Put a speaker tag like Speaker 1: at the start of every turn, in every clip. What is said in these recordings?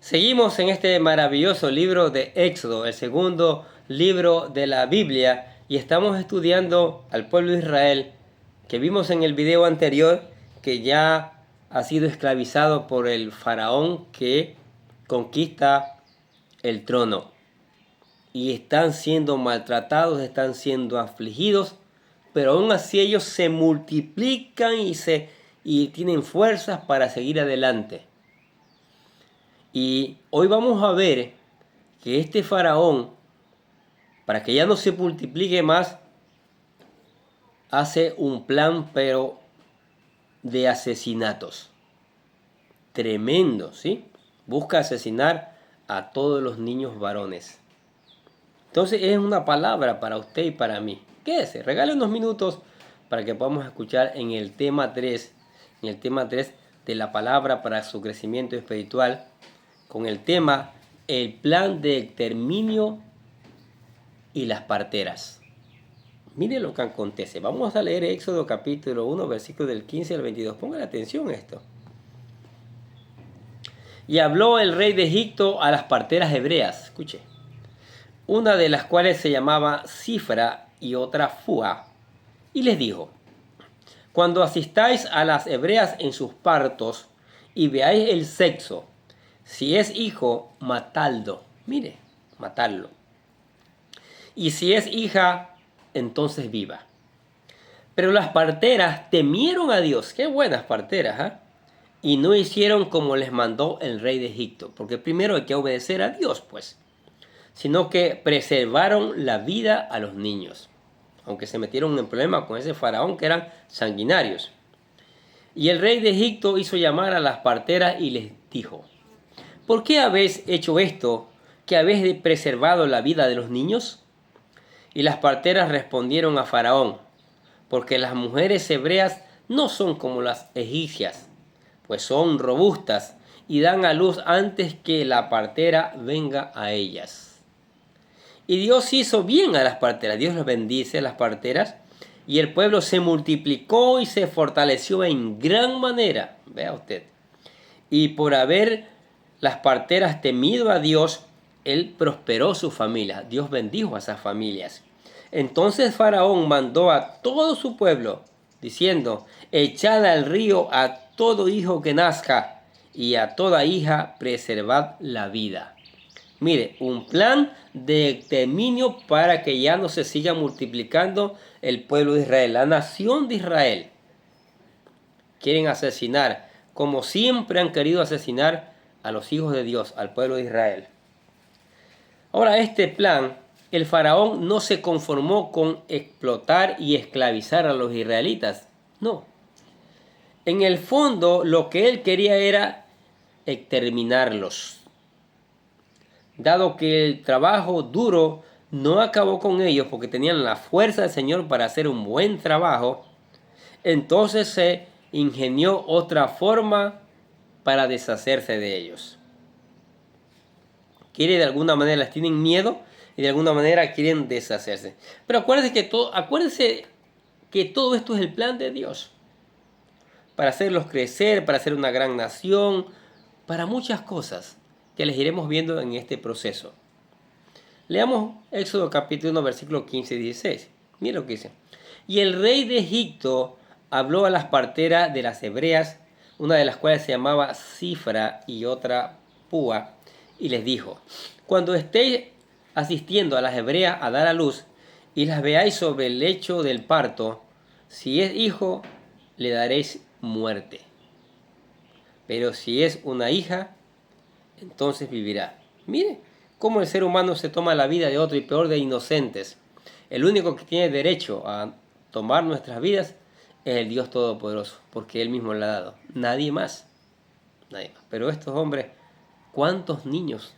Speaker 1: Seguimos en este maravilloso libro de Éxodo, el segundo libro de la Biblia, y estamos estudiando al pueblo de Israel, que vimos en el video anterior que ya ha sido esclavizado por el faraón que conquista el trono. Y están siendo maltratados, están siendo afligidos, pero aún así ellos se multiplican y tienen fuerzas para seguir adelante. Y hoy vamos a ver que este faraón, para que ya no se multiplique más, hace un plan, pero de asesinatos. Tremendo, ¿sí? Busca asesinar a todos los niños varones. Entonces es una palabra para usted y para mí. Quédese, regale unos minutos para que podamos escuchar en el tema 3 de la palabra para su crecimiento espiritual, con el tema el plan de exterminio y las parteras. Mire lo que acontece. Vamos a leer Éxodo capítulo 1, versículos del 15 al 22. Pongan atención a esto. Y habló el rey de Egipto a las parteras hebreas, escuche, una de las cuales se llamaba Cifra y otra Fua, y les dijo: cuando asistáis a las hebreas en sus partos y veáis el sexo, si es hijo, matadlo. Mire, matarlo. Y si es hija, entonces viva. Pero las parteras temieron a Dios. Qué buenas parteras, ¿eh? Y no hicieron como les mandó el rey de Egipto. Porque primero hay que obedecer a Dios, pues. Sino que preservaron la vida a los niños. Aunque se metieron en problemas con ese faraón que eran sanguinarios. Y el rey de Egipto hizo llamar a las parteras y les dijo: ¿por qué habéis hecho esto, que habéis preservado la vida de los niños? Y las parteras respondieron a Faraón: porque las mujeres hebreas no son como las egipcias, pues son robustas y dan a luz antes que la partera venga a ellas. Y Dios hizo bien a las parteras. Dios los bendice a las parteras. Y el pueblo se multiplicó y se fortaleció en gran manera. Vea usted. Y por haber las parteras temido a Dios, Él prosperó su familia. Dios bendijo a esas familias. Entonces Faraón mandó a todo su pueblo, diciendo: echad al río a todo hijo que nazca, y a toda hija preservad la vida. Mire, un plan de exterminio para que ya no se siga multiplicando el pueblo de Israel, la nación de Israel. Quieren asesinar, como siempre han querido asesinar a los hijos de Dios, al pueblo de Israel. Ahora, este plan, el faraón no se conformó con explotar y esclavizar a los israelitas. No. En el fondo, lo que él quería era exterminarlos. Dado que el trabajo duro no acabó con ellos porque tenían la fuerza del Señor para hacer un buen trabajo, entonces se ingenió otra forma para deshacerse de ellos. Quiere de alguna manera, les tienen miedo y de alguna manera quieren deshacerse. Pero acuérdense que todo esto es el plan de Dios. Para hacerlos crecer, para hacer una gran nación, para muchas cosas que les iremos viendo en este proceso. Leamos Éxodo capítulo 1, versículo 15 y 16. Mira lo que dice. Y el rey de Egipto habló a las parteras de las hebreas, una de las cuales se llamaba Cifra y otra Púa, y les dijo: cuando estéis asistiendo a las hebreas a dar a luz y las veáis sobre el lecho del parto, si es hijo, le daréis muerte. Pero si es una hija, entonces vivirá. Mire cómo el ser humano se toma la vida de otro, y peor de inocentes. El único que tiene derecho a tomar nuestras vidas es el Dios Todopoderoso, porque Él mismo le ha dado. Nadie más. Nadie más. Pero estos hombres, ¿cuántos niños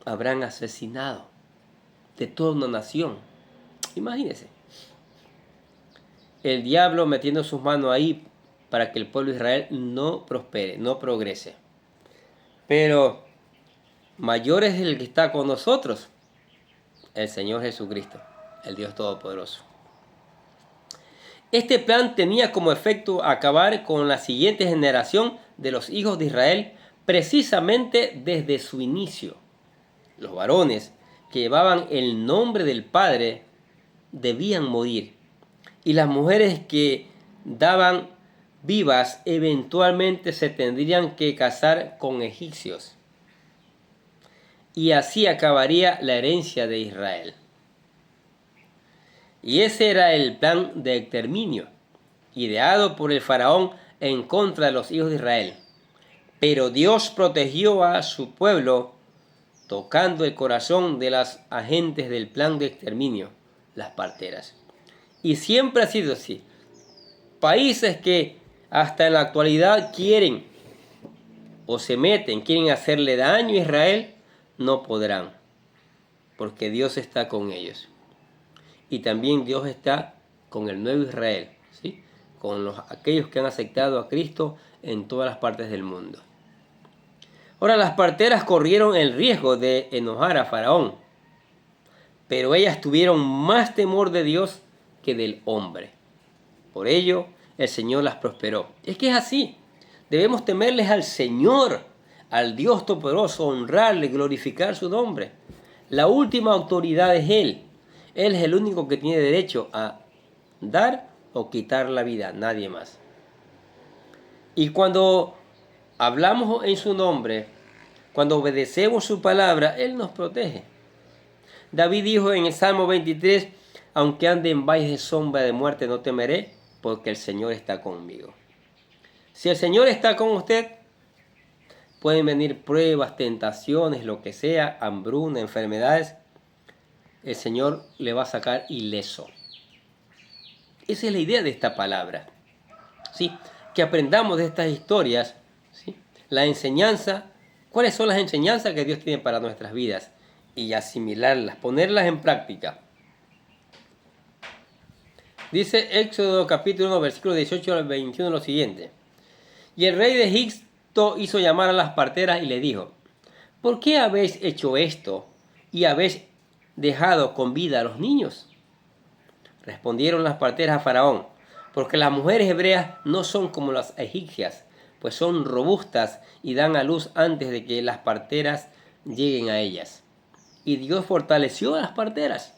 Speaker 1: habrán asesinado de toda una nación? Imagínense. El diablo metiendo sus manos ahí para que el pueblo de Israel no prospere, no progrese. Pero mayor es el que está con nosotros, el Señor Jesucristo, el Dios Todopoderoso. Este plan tenía como efecto acabar con la siguiente generación de los hijos de Israel precisamente desde su inicio. Los varones que llevaban el nombre del Padre debían morir, y las mujeres que daban vivas eventualmente se tendrían que casar con egipcios. Y así acabaría la herencia de Israel. Y ese era el plan de exterminio, ideado por el faraón en contra de los hijos de Israel. Pero Dios protegió a su pueblo tocando el corazón de las agentes del plan de exterminio, las parteras. Y siempre ha sido así. Países que hasta en la actualidad quieren o se meten, quieren hacerle daño a Israel, no podrán, porque Dios está con ellos. Y también Dios está con el nuevo Israel, ¿sí? Con aquellos que han aceptado a Cristo en todas las partes del mundo. Ahora, las parteras corrieron el riesgo de enojar a Faraón, pero ellas tuvieron más temor de Dios que del hombre. Por ello, el Señor las prosperó. Es que es así. Debemos temerles al Señor, al Dios Todopoderoso, honrarle, glorificar su nombre. La última autoridad es Él. Él es el único que tiene derecho a dar o quitar la vida, nadie más. Y cuando hablamos en su nombre, cuando obedecemos su palabra, Él nos protege. David dijo en el Salmo 23, aunque ande en valles de sombra de muerte, no temeré, porque el Señor está conmigo. Si el Señor está con usted, pueden venir pruebas, tentaciones, lo que sea, hambruna, enfermedades. El Señor le va a sacar ileso. Esa es la idea de esta palabra. ¿Sí? Que aprendamos de estas historias, ¿sí? La enseñanza, cuáles son las enseñanzas que Dios tiene para nuestras vidas y asimilarlas, ponerlas en práctica. Dice Éxodo capítulo 1, versículo 18 al 21 lo siguiente. Y el rey de Egipto hizo llamar a las parteras y le dijo, ¿por qué habéis hecho esto y habéis dejado con vida a los niños? Respondieron las parteras a Faraón, porque las mujeres hebreas no son como las egipcias, pues son robustas y dan a luz antes de que las parteras lleguen a ellas. Y Dios fortaleció a las parteras.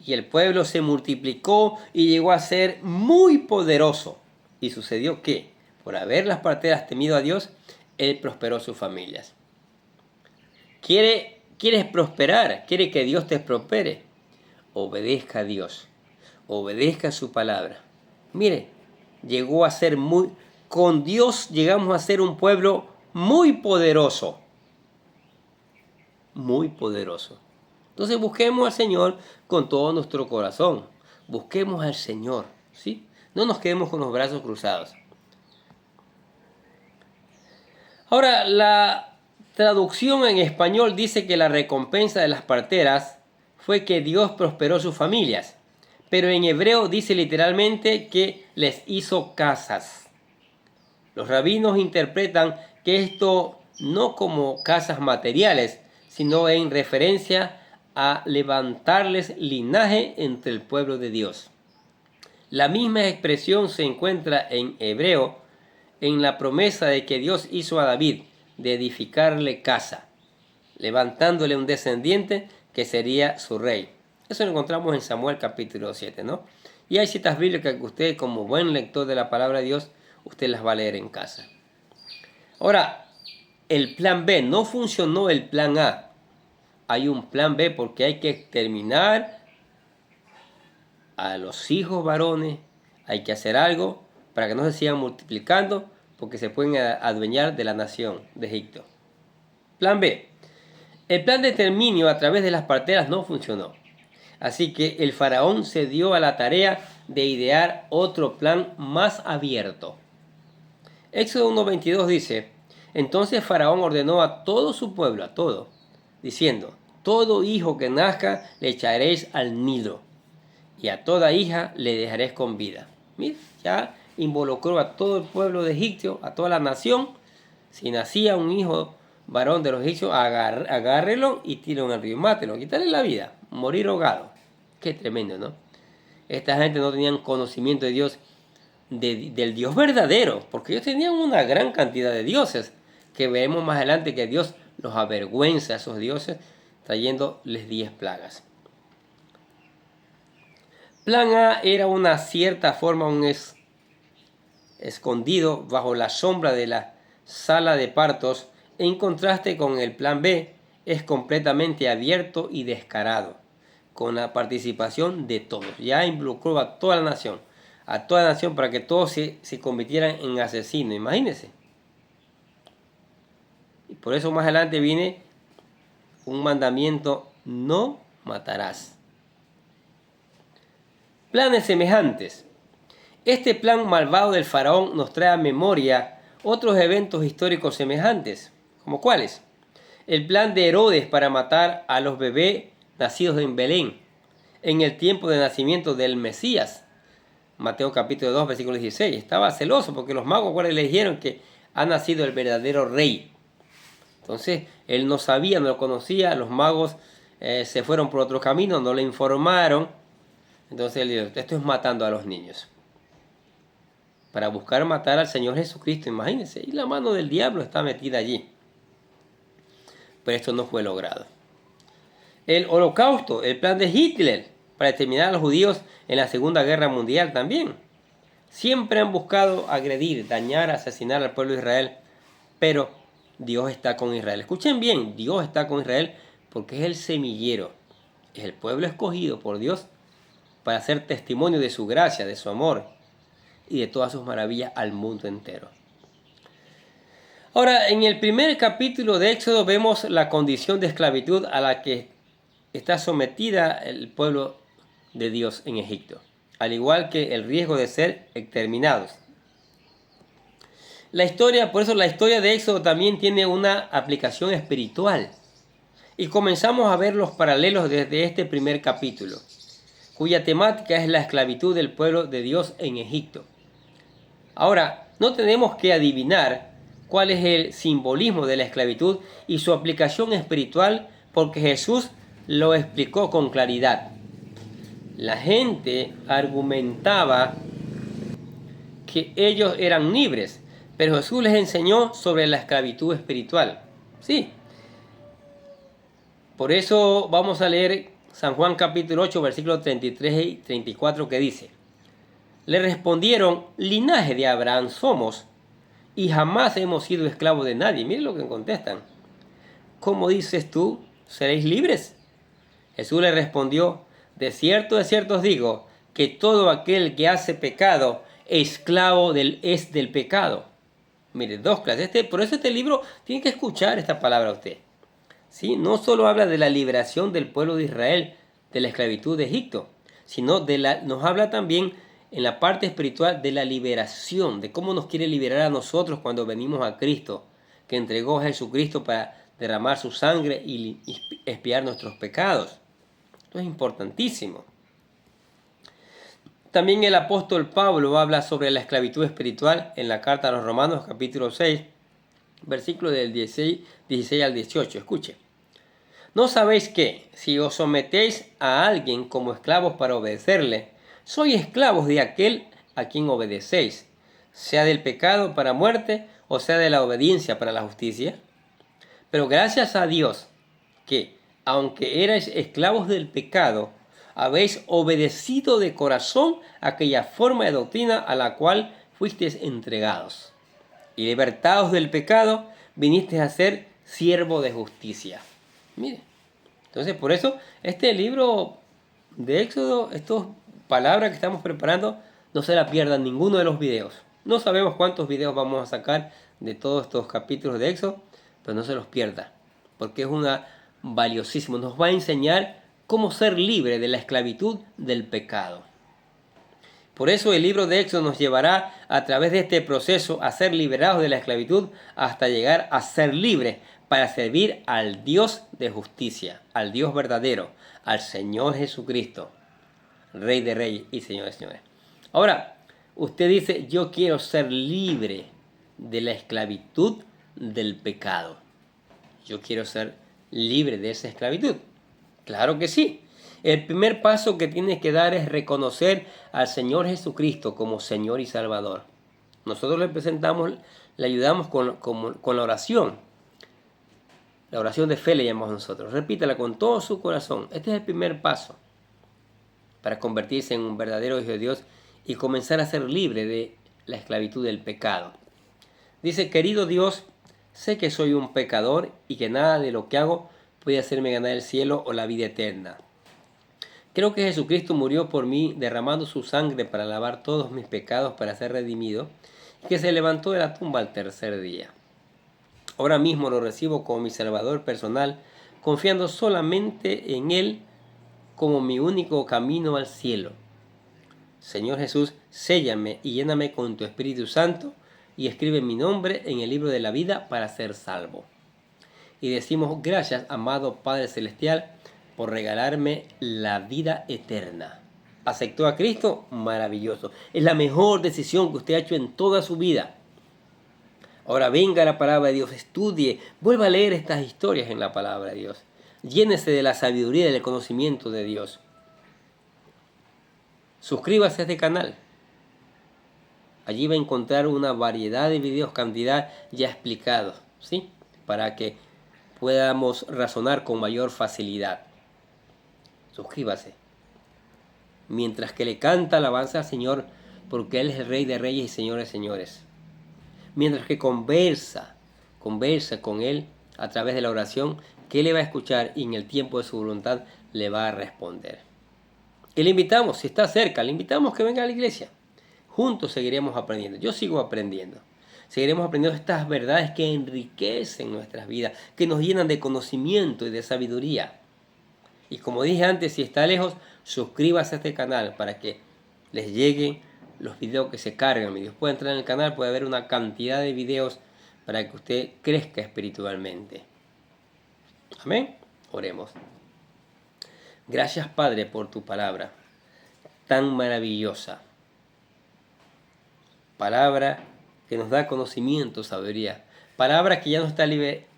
Speaker 1: Y el pueblo se multiplicó y llegó a ser muy poderoso. Y sucedió que, por haber las parteras temido a Dios, Él prosperó sus familias. ¿Quieres prosperar? ¿Quiere que Dios te prospere? Obedezca a Dios. Obedezca su palabra. Mire, con Dios llegamos a ser un pueblo muy poderoso. Muy poderoso. Entonces busquemos al Señor con todo nuestro corazón. Busquemos al Señor, ¿sí? No nos quedemos con los brazos cruzados. Ahora, la traducción en español dice que la recompensa de las parteras fue que Dios prosperó sus familias. Pero en hebreo dice literalmente que les hizo casas. Los rabinos interpretan que esto no como casas materiales, sino en referencia a levantarles linaje entre el pueblo de Dios. La misma expresión se encuentra en hebreo en la promesa de que Dios hizo a David de edificarle casa, levantándole un descendiente que sería su rey. Eso lo encontramos en Samuel capítulo 7, ¿no? Y hay citas bíblicas que usted, como buen lector de la palabra de Dios, usted las va a leer en casa. Ahora, el plan B, no funcionó el plan A. Hay un plan B porque hay que exterminar a los hijos varones. Hay que hacer algo para que no se sigan multiplicando porque se pueden adueñar de la nación de Egipto. Plan B. El plan de exterminio a través de las parteras no funcionó. Así que el faraón se dio a la tarea de idear otro plan más abierto. Éxodo 1:22 dice, entonces Faraón ordenó a todo su pueblo, a todo, diciendo, todo hijo que nazca le echaréis al Nilo, y a toda hija le dejaréis con vida. Mira, ya involucró a todo el pueblo de Egipto, a toda la nación. Si nacía un hijo varón de los egipcios, agárrelo y tírelo en el río, mátelo, quitarle la vida, morir ahogado. Qué tremendo, ¿no? Esta gente no tenían conocimiento de Dios, del Dios verdadero, porque ellos tenían una gran cantidad de dioses, que veremos más adelante que Dios los avergüenza a esos dioses trayéndoles 10 plagas. Plan A era una cierta forma, escondido bajo la sombra de la sala de partos, en contraste con el plan B, es completamente abierto y descarado, con la participación de todos. Ya involucró a toda la nación para que todos se convirtieran en asesinos, imagínense. Y por eso más adelante viene un mandamiento: no matarás. Planes semejantes. Este plan malvado del faraón nos trae a memoria otros eventos históricos semejantes, como cuáles: el plan de Herodes para matar a los bebés nacidos en Belén en el tiempo de nacimiento del Mesías. Mateo capítulo 2, versículo 16. Estaba celoso porque los magos le dijeron que ha nacido el verdadero rey. Entonces, él no sabía, no lo conocía, los magos se fueron por otro camino, no le informaron. Entonces él dijo: esto es matando a los niños. Para buscar matar al Señor Jesucristo, imagínense. Y la mano del diablo está metida allí. Pero esto no fue logrado. El holocausto, el plan de Hitler para exterminar a los judíos en la Segunda Guerra Mundial también. Siempre han buscado agredir, dañar, asesinar al pueblo de Israel. Pero Dios está con Israel. Escuchen bien, Dios está con Israel porque es el semillero. Es el pueblo escogido por Dios para hacer testimonio de su gracia, de su amor y de todas sus maravillas al mundo entero. Ahora, en el primer capítulo de Éxodo vemos la condición de esclavitud a la que está sometida el pueblo de Dios en Egipto, al igual que el riesgo de ser exterminados. Por eso la historia de Éxodo también tiene una aplicación espiritual. Y comenzamos a ver los paralelos desde este primer capítulo, cuya temática es la esclavitud del pueblo de Dios en Egipto. Ahora, no tenemos que adivinar cuál es el simbolismo de la esclavitud y su aplicación espiritual, porque Jesús lo explicó con claridad. La gente argumentaba que ellos eran libres, pero Jesús les enseñó sobre la esclavitud espiritual. Sí. Por eso vamos a leer San Juan capítulo 8, versículos 33 y 34, que dice: le respondieron: linaje de Abraham somos, y jamás hemos sido esclavos de nadie. Miren lo que contestan. ¿Cómo dices tú, seréis libres? Jesús le respondió: de cierto os digo, que todo aquel que hace pecado, esclavo es del pecado. Mire, dos clases. Por eso este libro tiene que escuchar esta palabra a usted. ¿Sí? No solo habla de la liberación del pueblo de Israel de la esclavitud de Egipto, sino nos habla también en la parte espiritual de la liberación, de cómo nos quiere liberar a nosotros cuando venimos a Cristo, que entregó a Jesucristo para derramar su sangre y expiar nuestros pecados. Esto es importantísimo. También el apóstol Pablo habla sobre la esclavitud espiritual en la carta a los Romanos, capítulo 6, versículo del 16 al 18. Escuche. ¿No sabéis que, si os sometéis a alguien como esclavos para obedecerle, sois esclavos de aquel a quien obedecéis, sea del pecado para muerte o sea de la obediencia para la justicia? Pero gracias a Dios que, aunque erais esclavos del pecado, habéis obedecido de corazón aquella forma de doctrina a la cual fuisteis entregados. Y libertados del pecado, vinisteis a ser siervo de justicia. Mire, entonces por eso este libro de Éxodo, estas palabras que estamos preparando, no se la pierdan ninguno de los videos. No sabemos cuántos videos vamos a sacar de todos estos capítulos de Éxodo, pero no se los pierda, porque es valiosísimo. Nos va a enseñar cómo ser libre de la esclavitud del pecado. Por eso el libro de Éxodo nos llevará a través de este proceso a ser liberados de la esclavitud hasta llegar a ser libres para servir al Dios de justicia, al Dios verdadero, al Señor Jesucristo, Rey de Reyes y Señor de Señores. Ahora, usted dice: yo quiero ser libre de la esclavitud del pecado. Yo quiero ser libre de esa esclavitud. Claro que sí. El primer paso que tienes que dar es reconocer al Señor Jesucristo como Señor y Salvador. Nosotros le presentamos le ayudamos con la oración. La oración de fe le llamamos nosotros. Repítala con todo su corazón. Este es el primer paso para convertirse en un verdadero hijo de Dios y comenzar a ser libre de la esclavitud del pecado. Dice, querido Dios, sé que soy un pecador y que nada de lo que hago puede hacerme ganar el cielo o la vida eterna. Creo que Jesucristo murió por mí derramando su sangre para lavar todos mis pecados para ser redimido y que se levantó de la tumba al tercer día. Ahora mismo lo recibo como mi Salvador personal, confiando solamente en Él como mi único camino al cielo. Señor Jesús, séllame y lléname con tu Espíritu Santo y escribe mi nombre en el libro de la vida para ser salvo. Y decimos gracias, amado Padre Celestial, por regalarme la vida eterna. ¿Aceptó a Cristo? Maravilloso. Es la mejor decisión que usted ha hecho en toda su vida. Ahora venga la palabra de Dios, estudie, vuelva a leer estas historias en la palabra de Dios. Llénese de la sabiduría y del conocimiento de Dios. Suscríbase a este canal. Allí va a encontrar una variedad de videos, cantidad ya explicados, ¿sí? Para que podamos razonar con mayor facilidad. Suscríbase. Mientras que le canta alabanza al Señor, porque Él es el Rey de Reyes y Señor de Señores. Mientras que conversa con Él a través de la oración, que Él le va a escuchar y en el tiempo de su voluntad le va a responder. Y le invitamos, si está cerca, le invitamos que venga a la iglesia. Juntos seguiremos aprendiendo. Yo sigo aprendiendo. Seguiremos aprendiendo estas verdades que enriquecen nuestras vidas, que nos llenan de conocimiento y de sabiduría. Y como dije antes, si está lejos, suscríbase a este canal para que les lleguen los videos que se cargan. Y Dios puede entrar en el canal, puede haber una cantidad de videos para que usted crezca espiritualmente. Amén. Oremos. Gracias, Padre, por tu palabra tan maravillosa. Palabra que nos da conocimiento, sabiduría. Palabra que ya nos está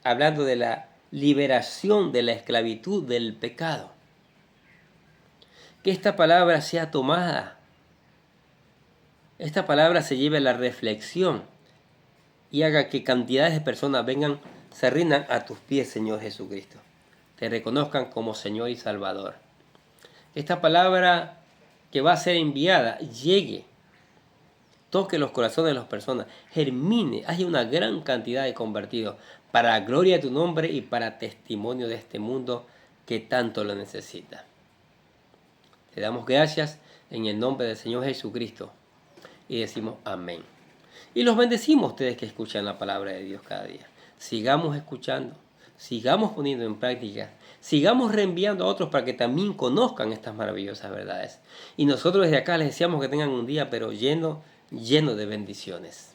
Speaker 1: hablando de la liberación de la esclavitud del pecado. Que esta palabra sea tomada. Esta palabra se lleve a la reflexión y haga que cantidades de personas vengan, se rindan a tus pies, Señor Jesucristo. Te reconozcan como Señor y Salvador. Esta palabra que va a ser enviada llegue, toque los corazones de las personas, germine, haya una gran cantidad de convertidos para la gloria de tu nombre y para testimonio de este mundo que tanto lo necesita. Te damos gracias en el nombre del Señor Jesucristo y decimos amén. Y los bendecimos ustedes que escuchan la palabra de Dios cada día. Sigamos escuchando, sigamos poniendo en práctica, sigamos reenviando a otros para que también conozcan estas maravillosas verdades. Y nosotros desde acá les deseamos que tengan un día pero lleno de bendiciones.